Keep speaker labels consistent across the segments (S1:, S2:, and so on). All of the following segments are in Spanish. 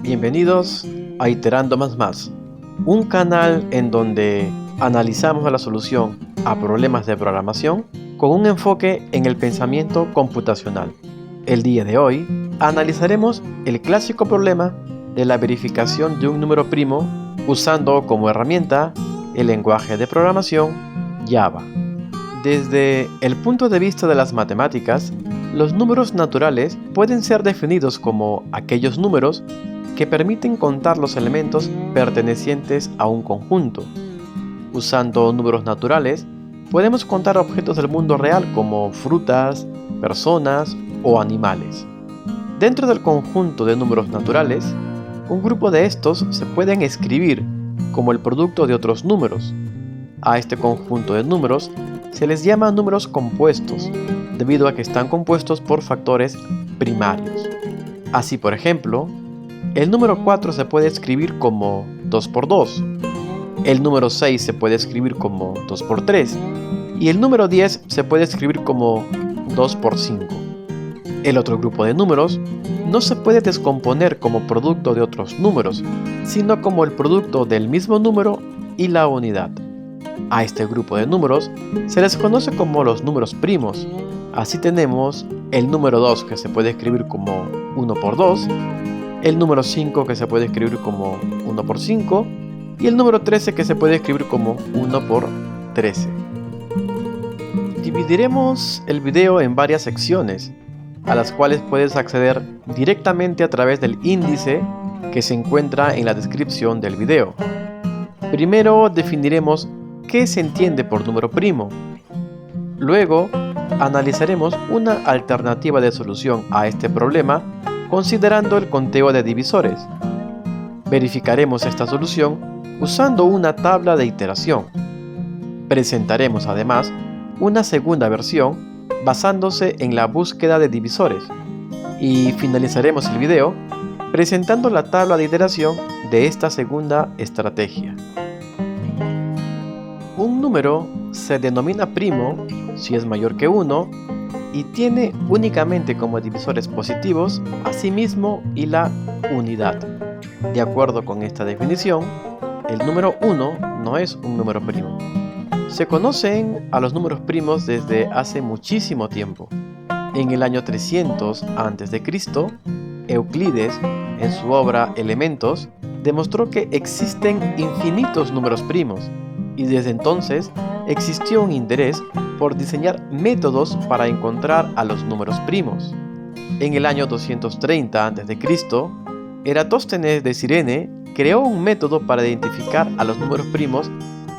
S1: Bienvenidos a Iterando Más, un canal en donde analizamos la solución a problemas de programación con un enfoque en el pensamiento computacional. El día de hoy analizaremos el clásico problema de la verificación de un número primo usando como herramienta el lenguaje de programación Java. Desde el punto de vista de las matemáticas, los números naturales pueden ser definidos como aquellos números que permiten contar los elementos pertenecientes a un conjunto. Usando números naturales, podemos contar objetos del mundo real como frutas, personas o animales. Dentro del conjunto de números naturales, un grupo de estos se pueden escribir como el producto de otros números. A este conjunto de números se les llama números compuestos, debido a que están compuestos por factores primarios. Así, por ejemplo, el número 4 se puede escribir como 2 por 2, el número 6 se puede escribir como 2 por 3 y el número 10 se puede escribir como 2 por 5. El otro grupo de números no se puede descomponer como producto de otros números, sino como el producto del mismo número y la unidad. A este grupo de números se les conoce como los números primos. Así tenemos el número 2 que se puede escribir como 1 por 2, el número 5 que se puede escribir como 1 por 5 y el número 13 que se puede escribir como 1 por 13. Dividiremos el video en varias secciones, a las cuales puedes acceder directamente a través del índice que se encuentra en la descripción del video. Primero definiremos qué se entiende por número primo. Luego analizaremos una alternativa de solución a este problema considerando el conteo de divisores. Verificaremos esta solución usando una tabla de iteración. Presentaremos además una segunda versión basándose en la búsqueda de divisores y finalizaremos el video presentando la tabla de iteración de esta segunda estrategia. Un número se denomina primo si es mayor que 1 y tiene únicamente como divisores positivos a sí mismo y la unidad. De acuerdo con esta definición, el número 1 no es un número primo. Se conocen a los números primos desde hace muchísimo tiempo. En el año 300 a.C., Euclides, en su obra Elementos, demostró que existen infinitos números primos y desde entonces existió un interés por diseñar métodos para encontrar a los números primos. En el año 230 a.C., Eratóstenes de Cirene creó un método para identificar a los números primos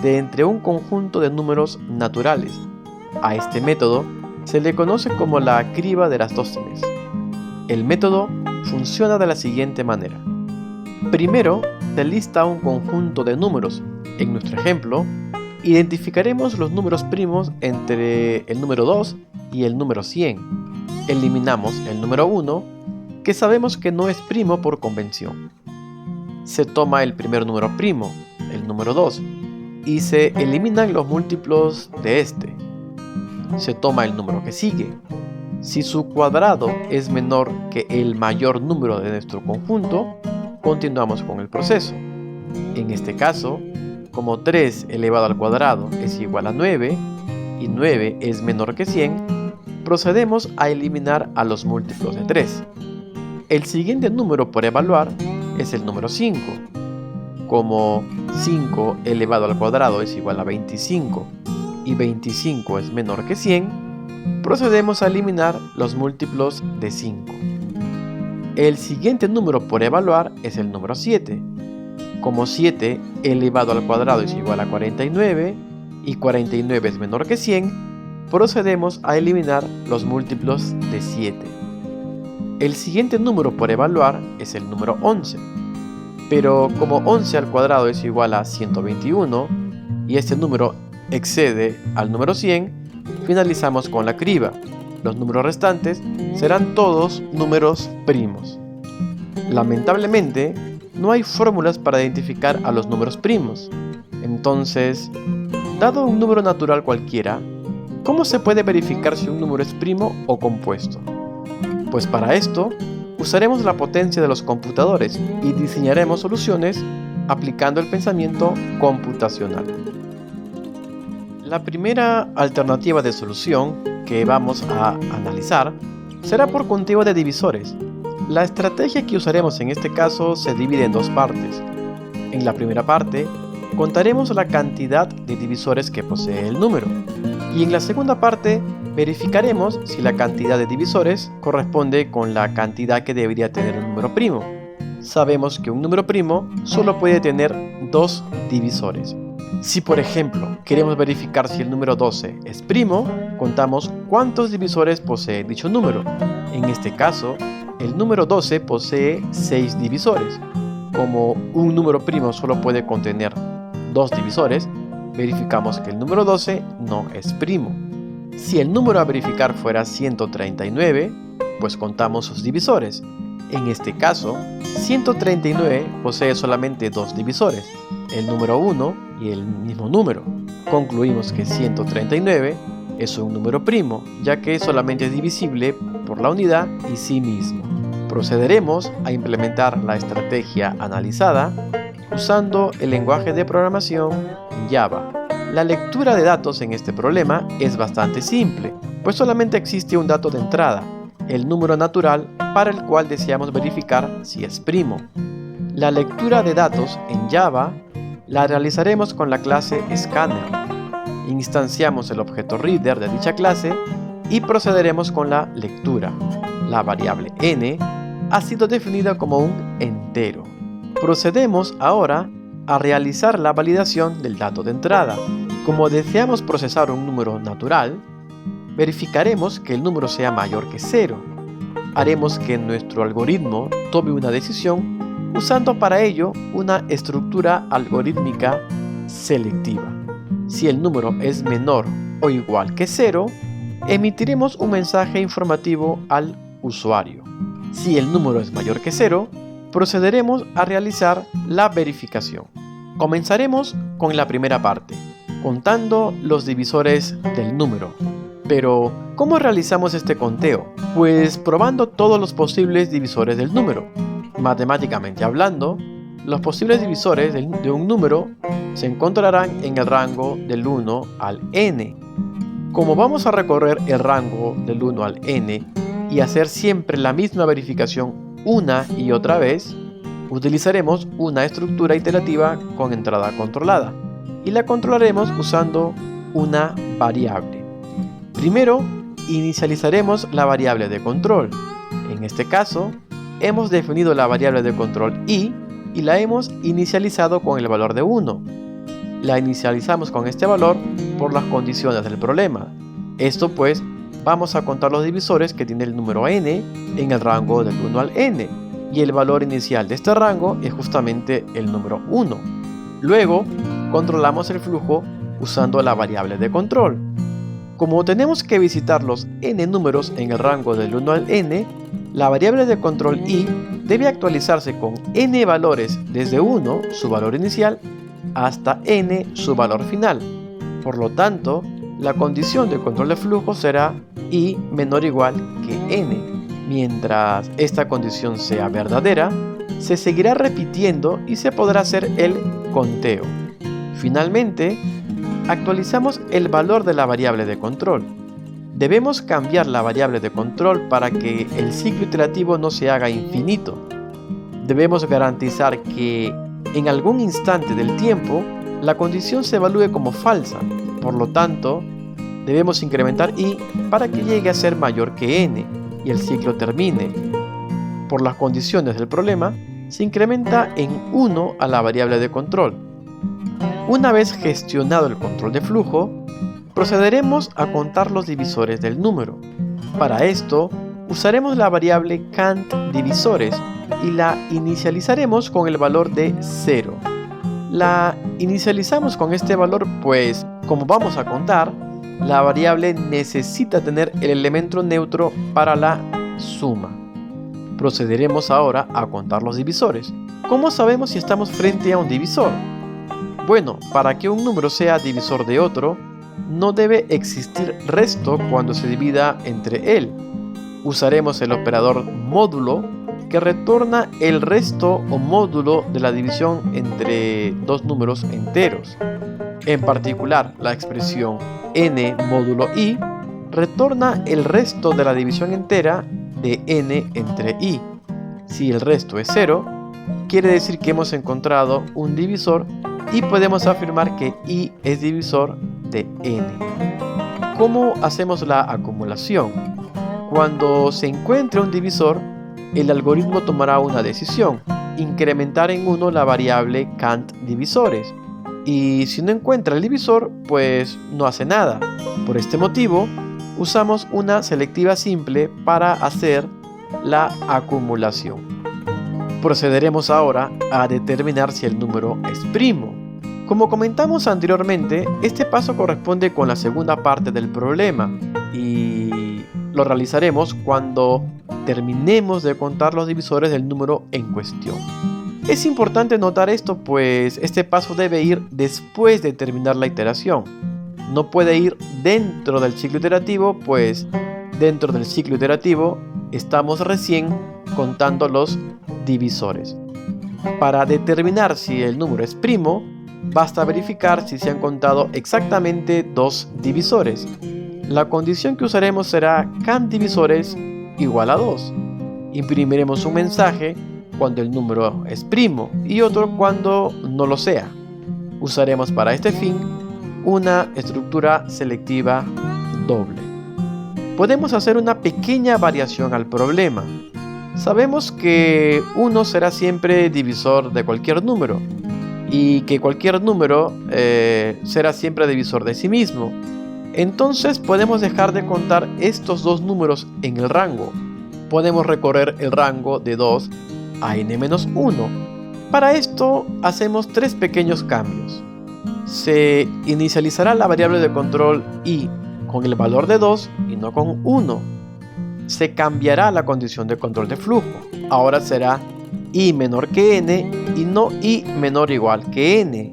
S1: de entre un conjunto de números naturales. A este método se le conoce como la criba de Eratóstenes. El método funciona de la siguiente manera. Primero, se lista un conjunto de números. En nuestro ejemplo, identificaremos los números primos entre el número 2 y el número 100. Eliminamos el número 1, que sabemos que no es primo por convención. Se toma el primer número primo, el número 2, y se eliminan los múltiplos de este. Se toma el número que sigue. Si su cuadrado es menor que el mayor número de nuestro conjunto, continuamos con el proceso. En este caso, como 3 elevado al cuadrado es igual a 9 y 9 es menor que 100, procedemos a eliminar a los múltiplos de 3. El siguiente número por evaluar es el número 5. Como 5 elevado al cuadrado es igual a 25 y 25 es menor que 100, procedemos a eliminar los múltiplos de 5. El siguiente número por evaluar es el número 7. Como 7 elevado al cuadrado es igual a 49 y 49 es menor que 100, procedemos a eliminar los múltiplos de 7. El siguiente número por evaluar es el número 11. Pero como 11 al cuadrado es igual a 121 y este número excede al número 100, finalizamos con la criba. Los números restantes serán todos números primos. Lamentablemente, no hay fórmulas para identificar a los números primos. Entonces, dado un número natural cualquiera, ¿cómo se puede verificar si un número es primo o compuesto? Pues para esto, usaremos la potencia de los computadores y diseñaremos soluciones aplicando el pensamiento computacional. La primera alternativa de solución que vamos a analizar será por conteo de divisores. La estrategia que usaremos en este caso se divide en dos partes. En la primera parte, contaremos la cantidad de divisores que posee el número. Y en la segunda parte, verificaremos si la cantidad de divisores corresponde con la cantidad que debería tener un número primo. Sabemos que un número primo solo puede tener dos divisores. Si por ejemplo queremos verificar si el número 12 es primo, contamos cuántos divisores posee dicho número. En este caso, el número 12 posee 6 divisores. Como un número primo solo puede contener 2 divisores, verificamos que el número 12 no es primo. Si el número a verificar fuera 139, pues contamos sus divisores. En este caso, 139 posee solamente 2 divisores, el número 1 y el mismo número. Concluimos que 139 es un número primo, ya que solamente es divisible por la unidad y sí mismo. Procederemos a implementar la estrategia analizada usando el lenguaje de programación Java. La lectura de datos en este problema es bastante simple, pues solamente existe un dato de entrada, el número natural para el cual deseamos verificar si es primo. La lectura de datos en Java la realizaremos con la clase Scanner. Instanciamos el objeto reader de dicha clase y procederemos con la lectura. La variable n ha sido definida como un entero. Procedemos ahora a realizar la validación del dato de entrada. Como deseamos procesar un número natural, verificaremos que el número sea mayor que 0. Haremos que nuestro algoritmo tome una decisión usando para ello una estructura algorítmica selectiva. Si el número es menor o igual que 0, emitiremos un mensaje informativo al usuario. Si el número es mayor que 0, procederemos a realizar la verificación. Comenzaremos con la primera parte, contando los divisores del número. Pero, ¿cómo realizamos este conteo? Pues probando todos los posibles divisores del número. Matemáticamente hablando, los posibles divisores de un número se encontrarán en el rango del 1 al n. Como vamos a recorrer el rango del 1 al n y hacer siempre la misma verificación una y otra vez, utilizaremos una estructura iterativa con entrada controlada y la controlaremos usando una variable. Primero, inicializaremos la variable de control. En este caso, hemos definido la variable de control i y la hemos inicializado con el valor de 1. La inicializamos con este valor por las condiciones del problema. Esto pues, vamos a contar los divisores que tiene el número n en el rango del 1 al n, y el valor inicial de este rango es justamente el número 1. Luego, controlamos el flujo usando la variable de control. Como tenemos que visitar los n números en el rango del 1 al n, la variable de control i debe actualizarse con n valores desde 1, su valor inicial, hasta n, su valor final. Por lo tanto, la condición de control de flujo será i menor o igual que n. Mientras esta condición sea verdadera, se seguirá repitiendo y se podrá hacer el conteo. Finalmente, actualizamos el valor de la variable de control. Debemos cambiar la variable de control para que el ciclo iterativo no se haga infinito. Debemos garantizar que en algún instante del tiempo la condición se evalúe como falsa. Por lo tanto, debemos incrementar i para que llegue a ser mayor que n y el ciclo termine. Por las condiciones del problema, se incrementa en 1 a la variable de control. Una vez gestionado el control de flujo, procederemos a contar los divisores del número. Para esto, usaremos la variable countDivisores y la inicializaremos con el valor de 0. La inicializamos con este valor pues, como vamos a contar, la variable necesita tener el elemento neutro para la suma. Procederemos ahora a contar los divisores. ¿Cómo sabemos si estamos frente a un divisor? Bueno, para que un número sea divisor de otro, no debe existir resto cuando se divida entre él. Usaremos el operador módulo que retorna el resto o módulo de la división entre dos números enteros. En particular, la expresión n módulo i retorna el resto de la división entera de n entre i. Si el resto es 0, quiere decir que hemos encontrado un divisor y podemos afirmar que i es divisor de n. ¿Cómo hacemos la acumulación? Cuando se encuentre un divisor, el algoritmo tomará una decisión: incrementar en 1 la variable cant divisores. Y si no encuentra el divisor, pues no hace nada. Por este motivo, usamos una selectiva simple para hacer la acumulación. Procederemos ahora a determinar si el número es primo. Como comentamos anteriormente, este paso corresponde con la segunda parte del problema y lo realizaremos cuando terminemos de contar los divisores del número en cuestión. Es importante notar esto, pues este paso debe ir después de terminar la iteración. No puede ir dentro del ciclo iterativo, pues dentro del ciclo iterativo estamos recién contando los divisores. Para determinar si el número es primo, basta verificar si se han contado exactamente dos divisores. La condición que usaremos será cant divisores igual a 2. Imprimiremos un mensaje cuando el número es primo y otro cuando no lo sea. Usaremos para este fin una estructura selectiva doble. Podemos hacer una pequeña variación al problema. Sabemos que 1 será siempre divisor de cualquier número y que cualquier número será siempre divisor de sí mismo. Entonces podemos dejar de contar estos dos números en el rango. Podemos recorrer el rango de 2 a n-1. Para esto hacemos tres pequeños cambios. Se inicializará la variable de control i con el valor de 2 y no con 1. Se cambiará la condición de control de flujo. Ahora será i menor que n y no i menor o igual que n.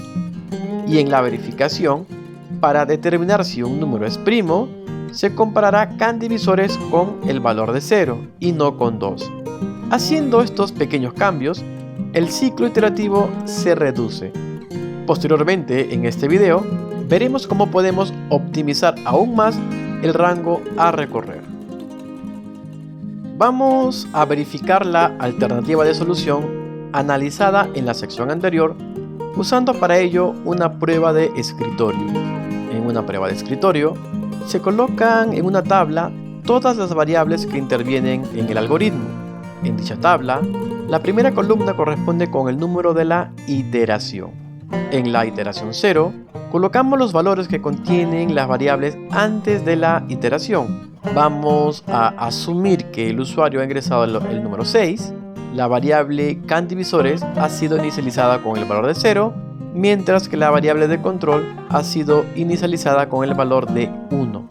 S1: Y en la verificación, para determinar si un número es primo, se comparará cant divisores con el valor de 0 y no con 2. Haciendo estos pequeños cambios, el ciclo iterativo se reduce. Posteriormente, en este video, veremos cómo podemos optimizar aún más el rango a recorrer. Vamos a verificar la alternativa de solución analizada en la sección anterior, usando para ello una prueba de escritorio. En una prueba de escritorio, se colocan en una tabla todas las variables que intervienen en el algoritmo. En dicha tabla, la primera columna corresponde con el número de la iteración. En la iteración 0, colocamos los valores que contienen las variables antes de la iteración. Vamos a asumir que el usuario ha ingresado el número 6. La variable cant divisores ha sido inicializada con el valor de 0, mientras que la variable de control ha sido inicializada con el valor de 1.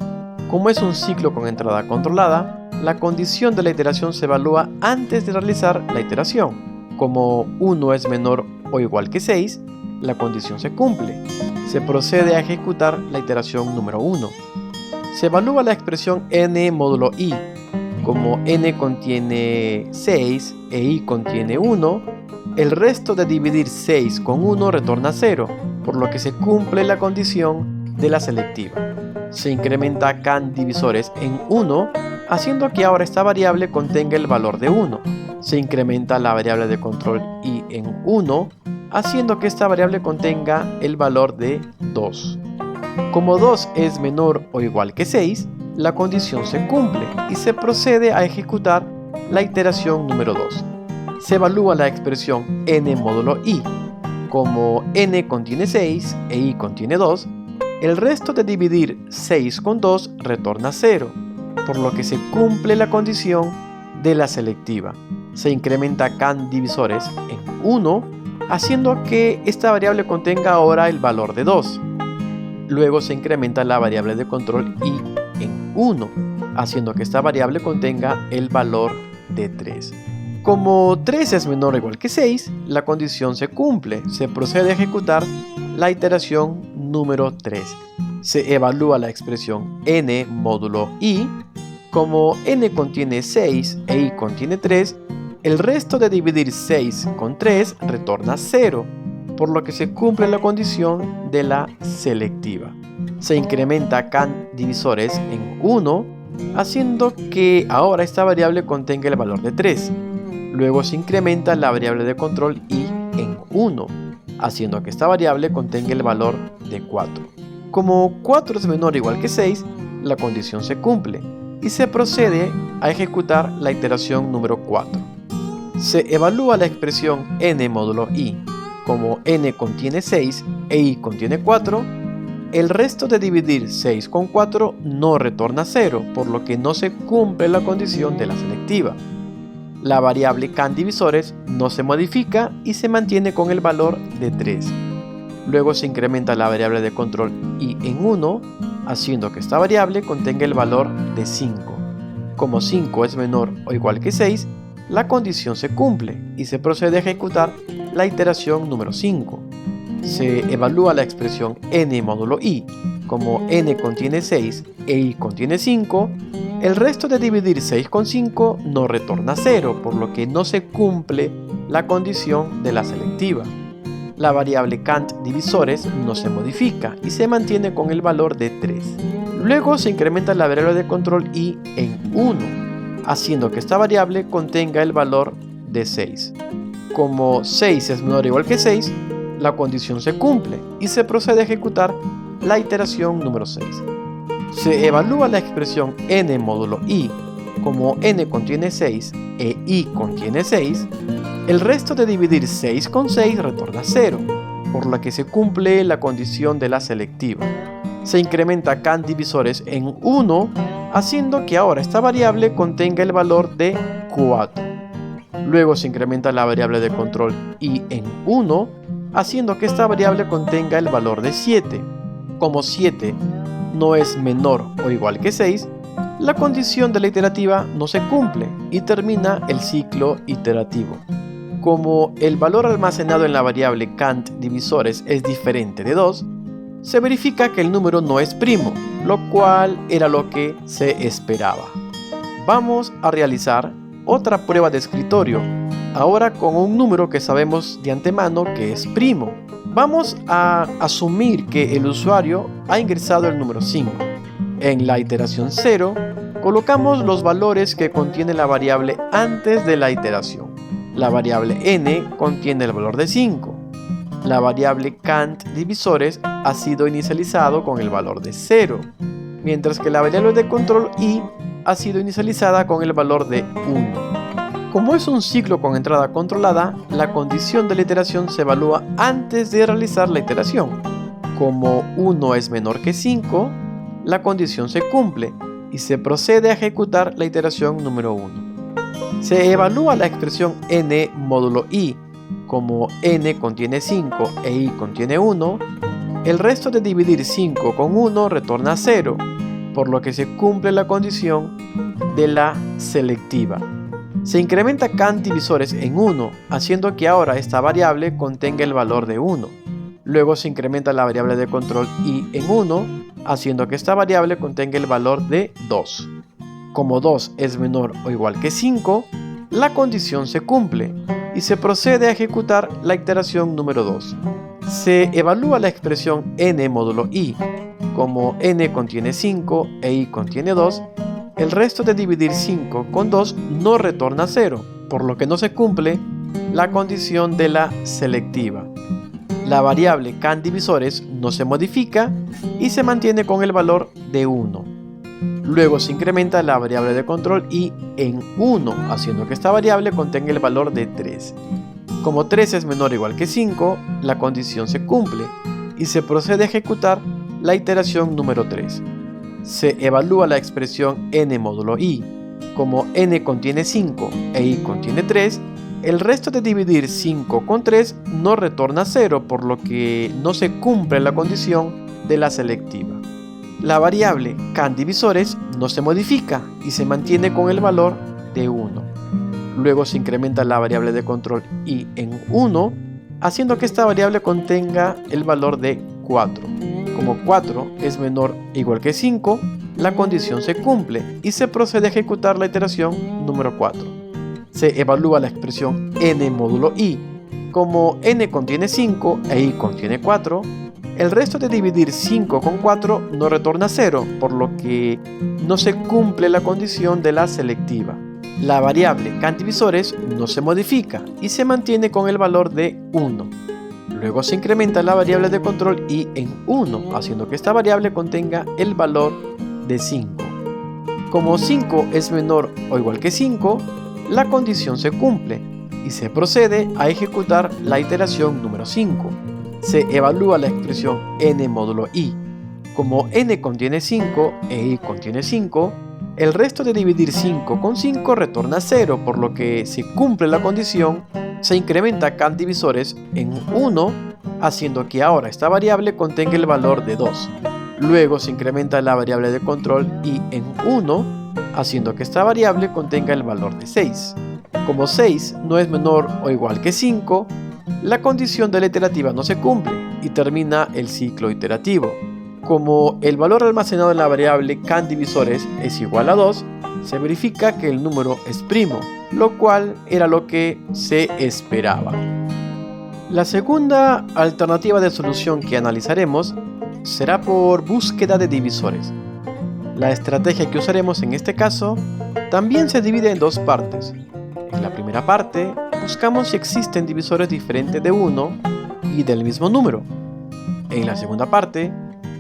S1: Como es un ciclo con entrada controlada, la condición de la iteración se evalúa antes de realizar la iteración. Como 1 es menor o igual que 6, la condición se cumple. Se procede a ejecutar la iteración número 1. Se evalúa la expresión n módulo i. Como n contiene 6 e i contiene 1, el resto de dividir 6 con 1 retorna 0, por lo que se cumple la condición de la selectiva. Se incrementa cant divisores en 1, haciendo que ahora esta variable contenga el valor de 1. Se incrementa la variable de control i en 1, haciendo que esta variable contenga el valor de 2. Como 2 es menor o igual que 6, la condición se cumple y se procede a ejecutar la iteración número 2. Se evalúa la expresión n módulo i. Como n contiene 6 e i contiene 2, el resto de dividir 6 con 2 retorna 0, por lo que se cumple la condición de la selectiva. Se incrementa cant divisores en 1, haciendo que esta variable contenga ahora el valor de 2. Luego se incrementa la variable de control i en 1, haciendo que esta variable contenga el valor de 3. Como 3 es menor o igual que 6, la condición se cumple. Se procede a ejecutar la iteración número 3. Se evalúa la expresión n módulo i. Como n contiene 6 e i contiene 3, El resto de dividir 6 con 3 retorna 0, por lo que se cumple la condición de la selectiva. Se incrementa can divisores en 1, haciendo que ahora esta variable contenga el valor de 3. Luego se incrementa la variable de control i en 1, haciendo que esta variable contenga el valor de 4. Como 4 es menor o igual que 6, la condición se cumple y se procede a ejecutar la iteración número 4. Se evalúa la expresión n módulo i. Como n contiene 6 e i contiene 4, el resto de dividir 6 con 4 no retorna 0, por lo que no se cumple la condición de la selectiva. La variable can divisores no se modifica y se mantiene con el valor de 3. Luego se incrementa la variable de control i en 1, haciendo que esta variable contenga el valor de 5. Como 5 es menor o igual que 6, la condición se cumple y se procede a ejecutar la iteración número 5. Se evalúa la expresión n módulo i. Como n contiene 6 e i contiene 5, el resto de dividir 6 con 5 no retorna 0, por lo que no se cumple la condición de la selectiva. La variable cant divisores no se modifica y se mantiene con el valor de 3. Luego se incrementa la variable de control i en 1, haciendo que esta variable contenga el valor de 6. Como 6 es menor o igual que 6, la condición se cumple y se procede a ejecutar la iteración número 6. Se evalúa la expresión n módulo i. Como n contiene 6 e i contiene 6, el resto de dividir 6 con 6 retorna 0, por lo que se cumple la condición de la selectiva. Se incrementa can divisores en 1, haciendo que ahora esta variable contenga el valor de 4. Luego se incrementa la variable de control i en 1, haciendo que esta variable contenga el valor de 7. Como 7 no es menor o igual que 6, la condición de la iterativa no se cumple y termina el ciclo iterativo. Como el valor almacenado en la variable cant divisores es diferente de 2, se verifica que el número no es primo, lo cual era lo que se esperaba. Vamos a realizar otra prueba de escritorio, ahora con un número que sabemos de antemano que es primo. Vamos a asumir que el usuario ha ingresado el número 5. En la iteración 0, colocamos los valores que contiene la variable antes de la iteración. La variable n contiene el valor de 5. La variable cant divisores ha sido inicializado con el valor de 0, mientras que la variable de control i ha sido inicializada con el valor de 1. Como es un ciclo con entrada controlada, la condición de la iteración se evalúa antes de realizar la iteración. Como 1 es menor que 5, la condición se cumple y se procede a ejecutar la iteración número 1. Se evalúa la expresión n módulo i. Como n contiene 5 e i contiene 1, el resto de dividir 5 con 1 retorna 0, por lo que se cumple la condición de la selectiva. Se incrementa cant divisores en 1, haciendo que ahora esta variable contenga el valor de 1. Luego se incrementa la variable de control i en 1, haciendo que esta variable contenga el valor de 2. Como 2 es menor o igual que 5, la condición se cumple y se procede a ejecutar la iteración número 2. Se evalúa la expresión n módulo i. Como n contiene 5 e i contiene 2, el resto de dividir 5 con 2 no retorna 0, por lo que no se cumple la condición de la selectiva. La variable can divisores no se modifica y se mantiene con el valor de 1. Luego se incrementa la variable de control i en 1, haciendo que esta variable contenga el valor de 3. Como 3 es menor o igual que 5, la condición se cumple y se procede a ejecutar la iteración número 3. Se evalúa la expresión n módulo i. Como n contiene 5 e i contiene 3, el resto de dividir 5 con 3 no retorna 0, por lo que no se cumple la condición de la selectiva. La variable can divisores no se modifica y se mantiene con el valor de 1. Luego se incrementa la variable de control i en 1, haciendo que esta variable contenga el valor de 4. Como 4 es menor o igual que 5, la condición se cumple y se procede a ejecutar la iteración número 4. se evalúa la expresión n módulo i. Como n contiene 5 e i contiene 4, el resto de dividir 5 con 4 no retorna 0, por lo que no se cumple la condición de la selectiva. La variable cantdivisores no se modifica y se mantiene con el valor de 1. Luego se incrementa la variable de control i en 1, haciendo que esta variable contenga el valor de 5. Como 5 es menor o igual que 5, la condición se cumple y se procede a ejecutar la iteración número 5. Se evalúa la expresión n módulo i. Como n contiene 5 e i contiene 5, el resto de dividir 5 con 5 retorna 0, por lo que se cumple la condición, se incrementa cantdivisores en 1, haciendo que ahora esta variable contenga el valor de 2. Luego se incrementa la variable de control i en 1, haciendo que esta variable contenga el valor de 6. Como 6 no es menor o igual que 5, la condición de la iterativa no se cumple y termina el ciclo iterativo. Como el valor almacenado en la variable cantdivisores es igual a 2, se verifica que el número es primo, lo cual era lo que se esperaba. La segunda alternativa de solución que analizaremos será por búsqueda de divisores. La estrategia que usaremos en este caso también se divide en dos partes. En la primera parte, buscamos si existen divisores diferentes de 1 y del mismo número. En la segunda parte,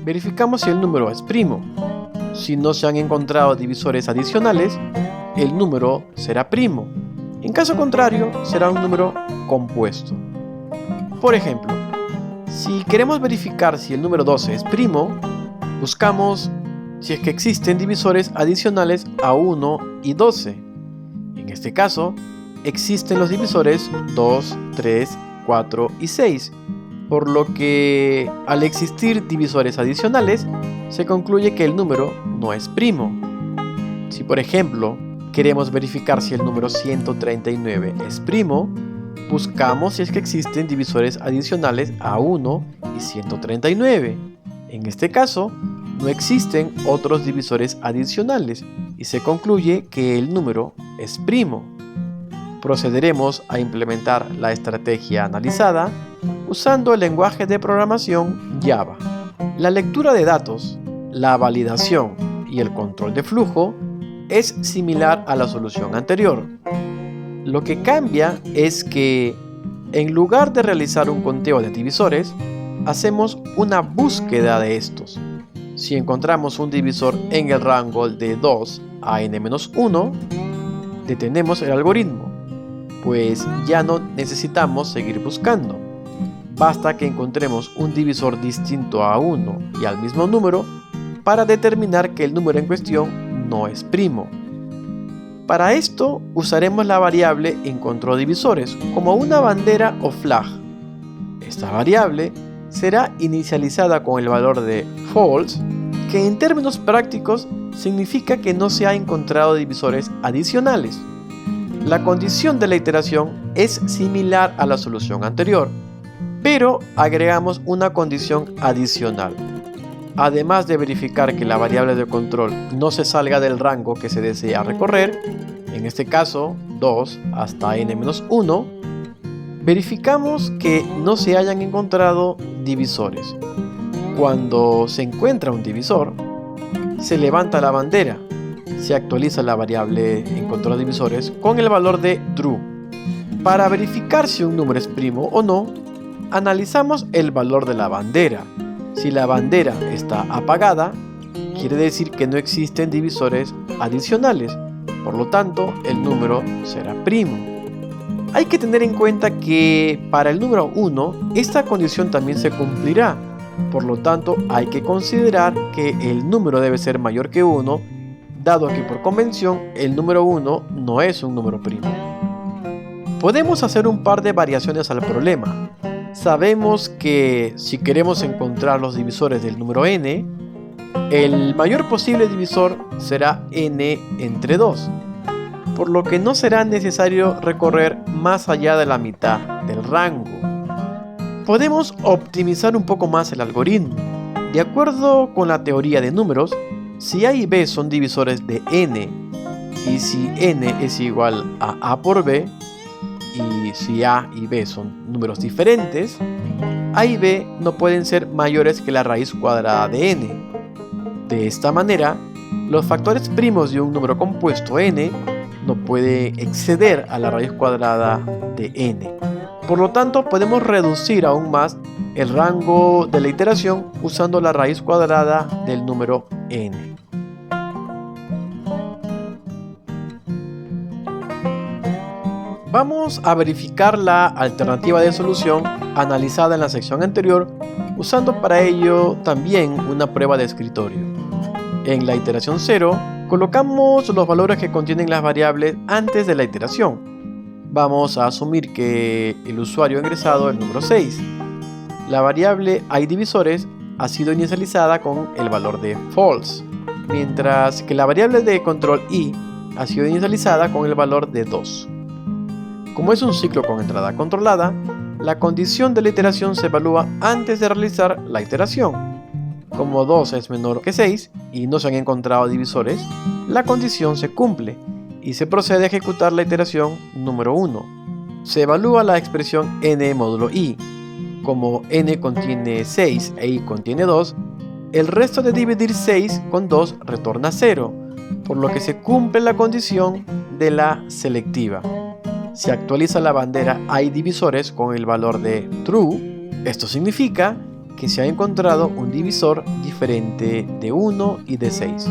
S1: verificamos si el número es primo. Si no se han encontrado divisores adicionales, el número será primo. En caso contrario, será un número compuesto. Por ejemplo, si queremos verificar si el número 12 es primo, buscamos si es que existen divisores adicionales a 1 y 12. En este caso, existen los divisores 2, 3, 4 y 6. Por lo que, al existir divisores adicionales, se concluye que el número no es primo. Si por ejemplo, queremos verificar si el número 139 es primo, buscamos si es que existen divisores adicionales a 1 y 139. En este caso, no existen otros divisores adicionales y se concluye que el número es primo. Procederemos a implementar la estrategia analizada usando el lenguaje de programación Java. La lectura de datos, la validación y el control de flujo es similar a la solución anterior. Lo que cambia es que, en lugar de realizar un conteo de divisores, hacemos una búsqueda de estos. Si encontramos un divisor en el rango de 2 a n-1, detenemos el algoritmo, pues ya no necesitamos seguir buscando. Basta que encontremos un divisor distinto a 1 y al mismo número para determinar que el número en cuestión no es primo. Para esto usaremos la variable encontrodivisores como una bandera o flag. Esta variable será inicializada con el valor de false, que en términos prácticos significa que no se ha encontrado divisores adicionales. La condición de la iteración es similar a la solución anterior, pero agregamos una condición adicional. Además de verificar que la variable de control no se salga del rango que se desea recorrer, en este caso 2 hasta n-1, verificamos que no se hayan encontrado divisores. Cuando se encuentra un divisor, se levanta la bandera, se actualiza la variable encontrodivisores con el valor de true. Para verificar si un número es primo o no, analizamos el valor de la bandera. Si la bandera está apagada, quiere decir que no existen divisores adicionales, por lo tanto el número será primo. Hay que tener en cuenta que para el número 1 esta condición también se cumplirá, por lo tanto hay que considerar que el número debe ser mayor que 1, dado que por convención el número 1 no es un número primo. Podemos hacer un par de variaciones al problema. Sabemos que si queremos encontrar los divisores del número n, el mayor posible divisor será n entre 2, por lo que no será necesario recorrer más allá de la mitad del rango. Podemos optimizar un poco más el algoritmo. De acuerdo con la teoría de números, si a y b son divisores de n y si n es igual a a por b, y si a y b son números diferentes, a y b no pueden ser mayores que la raíz cuadrada de n. De esta manera, los factores primos de un número compuesto n no puede exceder a la raíz cuadrada de n. Por lo tanto, podemos reducir aún más el rango de la iteración usando la raíz cuadrada del número n. Vamos a verificar la alternativa de solución analizada en la sección anterior, usando para ello también una prueba de escritorio. En la iteración 0, colocamos los valores que contienen las variables antes de la iteración. Vamos a asumir que el usuario ha ingresado el número 6. La variable iDivisores ha sido inicializada con el valor de false, mientras que la variable de control i ha sido inicializada con el valor de 2. Como es un ciclo con entrada controlada, la condición de la iteración se evalúa antes de realizar la iteración. Como 2 es menor que 6 y no se han encontrado divisores, la condición se cumple y se procede a ejecutar la iteración número 1. Se evalúa la expresión n módulo i. Como n contiene 6 e i contiene 2, el resto de dividir 6 con 2 retorna 0, por lo que se cumple la condición de la selectiva. Se actualiza la bandera iDivisores con el valor de true. Esto significa que se ha encontrado un divisor diferente de 1 y de 6.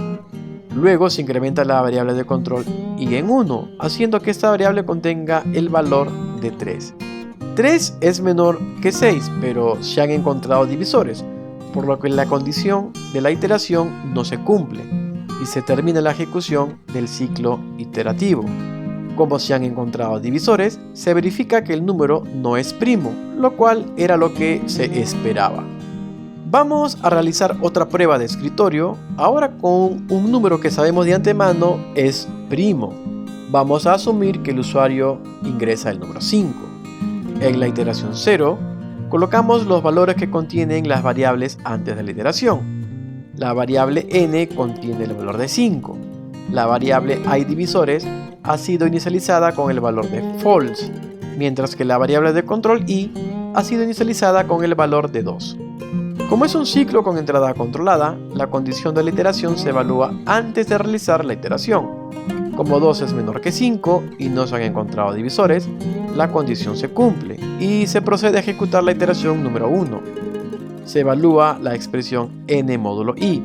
S1: Luego se incrementa la variable de control i en 1, haciendo que esta variable contenga el valor de 3. 3 es menor que 6, pero se han encontrado divisores, por lo que la condición de la iteración no se cumple y se termina la ejecución del ciclo iterativo. Como se han encontrado divisores, se verifica que el número no es primo, lo cual era lo que se esperaba. Vamos a realizar otra prueba de escritorio, ahora con un número que sabemos de antemano es primo. Vamos a asumir que el usuario ingresa el número 5. En la iteración 0, colocamos los valores que contienen las variables antes de la iteración. La variable n contiene el valor de 5. La variable iDivisores ha sido inicializada con el valor de false, mientras que la variable de control i ha sido inicializada con el valor de 2. Como es un ciclo con entrada controlada, la condición de la iteración se evalúa antes de realizar la iteración. Como 2 es menor que 5 y no se han encontrado divisores, la condición se cumple y se procede a ejecutar la iteración número 1. Se evalúa la expresión n módulo i.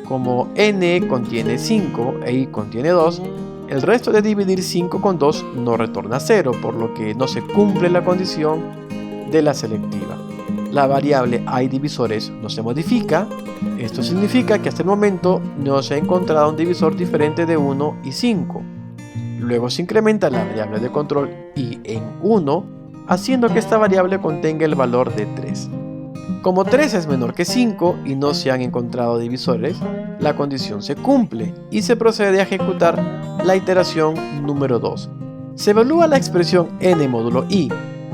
S1: Como n contiene 5 e i contiene 2, el resto de dividir 5 con 2 no retorna 0, por lo que no se cumple la condición de la selectiva. La variable iDivisores no se modifica. Esto significa que hasta el momento no se ha encontrado un divisor diferente de 1 y 5. Luego se incrementa la variable de control i en 1, haciendo que esta variable contenga el valor de 3. Como 3 es menor que 5 y no se han encontrado divisores, la condición se cumple y se procede a ejecutar la iteración número 2. Se evalúa la expresión n módulo i.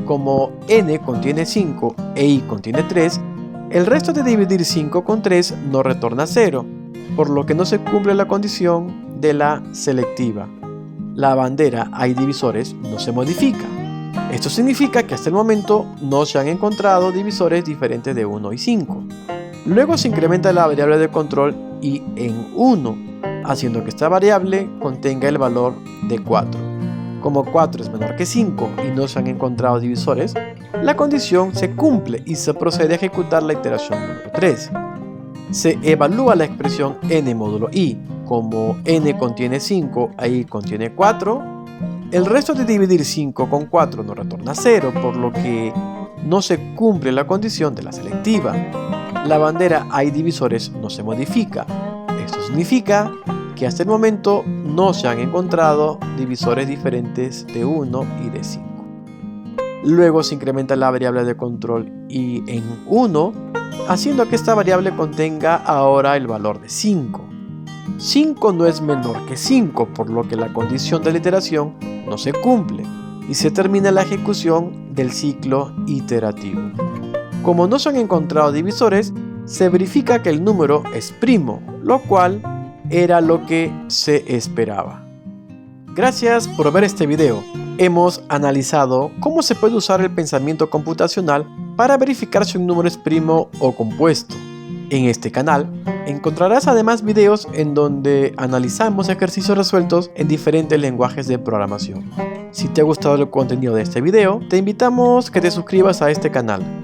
S1: Como n contiene 5 e i contiene 3, el resto de dividir 5 con 3 no retorna 0, por lo que no se cumple la condición de la selectiva. La bandera iDivisores no se modifica. Esto significa que hasta el momento no se han encontrado divisores diferentes de 1 y 5. Luego se incrementa la variable de control i en 1, haciendo que esta variable contenga el valor de 4. Como 4 es menor que 5 y no se han encontrado divisores, la condición se cumple y se procede a ejecutar la iteración número 3. Se evalúa la expresión n módulo i. Como n contiene 5 e i contiene 4, el resto de dividir 5 con 4 no retorna 0, por lo que no se cumple la condición de la selectiva. La bandera iDivisores no se modifica. Esto significa que hasta el momento no se han encontrado divisores diferentes de 1 y de 5. Luego se incrementa la variable de control i en 1, haciendo que esta variable contenga ahora el valor de 5. 5 no es menor que 5, por lo que la condición de la iteración no se cumple y se termina la ejecución del ciclo iterativo. Como no se han encontrado divisores, se verifica que el número es primo, lo cual era lo que se esperaba. Gracias por ver este video. Hemos analizado cómo se puede usar el pensamiento computacional para verificar si un número es primo o compuesto. En este canal encontrarás además videos en donde analizamos ejercicios resueltos en diferentes lenguajes de programación. Si te ha gustado el contenido de este video, te invitamos a que te suscribas a este canal.